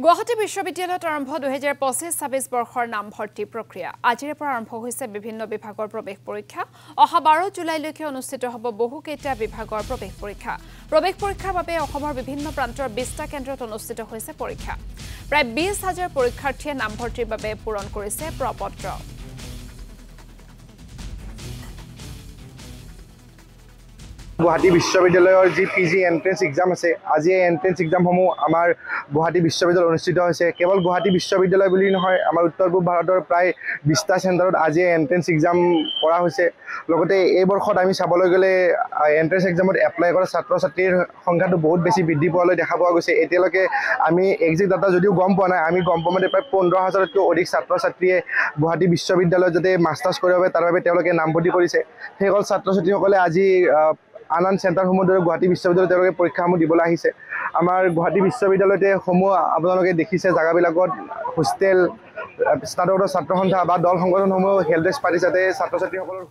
গুৱাহাটী বিশ্ববিদ্যালয়ত আৰম্ভ 2025-26 বৰ্ষৰ নামভৰ্তি প্ৰক্ৰিয়া আজিৰে পৰা আৰম্ভ হৈছে বিভিন্ন বিভাগৰ প্ৰৱেশ পৰীক্ষা অহা 12 জুলাইলৈকে অনুষ্ঠিত হ'ব বহুকেইটা বিভাগৰ প্ৰৱেশ পৰীক্ষাৰ বাবে অসমৰ বিভিন্ন প্ৰান্তৰ 20টা কেন্দ্ৰত অনুষ্ঠিত হৈছে পৰীক্ষা প্ৰায় 20,000 পৰীক্ষাৰ্থীয়ে নামভৰ্তিৰ বাবে পূৰণ কৰিছে প্ৰপত্ৰ গুৱাহাটী বিশ্ববিদ্যালয়ৰ যি পিজি এন্ট্ৰেন্স এক্সাম আছে আজি এই এন্ট্ৰেন্স এক্সামসমূহ আমাৰ গুৱাহাটী বিশ্ববিদ্যালয়ত অনুষ্ঠিত হৈছে কেৱল গুৱাহাটী বিশ্ববিদ্যালয় বুলি নহয় আমাৰ উত্তৰ পূব ভাৰতৰ প্ৰায় 20টা চেণ্টাৰত আজি এন্ট্ৰেন্স এক্সাম কৰা হৈছে লগতে এই বৰ্ষত আমি চাবলৈ গ'লে এন্ট্ৰেন্স এক্সামত এপ্লাই কৰা ছাত্ৰ-ছাত্ৰীৰ সংখ্যাটো বহুত বেছি বৃদ্ধি পোৱালৈ দেখা পোৱা গৈছে এতিয়ালৈকে আমি এক্সাক্ট ডাটা যদিও গম পোৱা নাই আমি গম পোৱা মতে প্ৰায় 15,000তকৈ অধিক ছাত্ৰ-ছাত্ৰীয়ে গুৱাহাটী বিশ্ববিদ্যালয়ত যাতে মাষ্টাৰ্ছ কৰিব পাৰে তাৰ বাবে তেওঁলোকে নামভৰ্তি কৰিছে সেইসকল ছাত্ৰ-ছাত্ৰীসকলে আজি আন চেণ্টাৰসমূহৰ দৰে গুৱাহাটী বিশ্ববিদ্যালয়ত তেওঁলোকে পৰীক্ষাসমূহ দিবলৈ আহিছে আমাৰ গুৱাহাটী বিশ্ববিদ্যালয়তে সমূহ আপোনালোকে দেখিছে জাগাবিলাকত হোষ্টেল স্নাতকোত্তৰ ছাত্ৰ সন্থা বা দল সংগঠনসমূহ হেল্প ডেস্ক পাতিছে যাতে ছাত্ৰ-ছাত্ৰীসকলৰ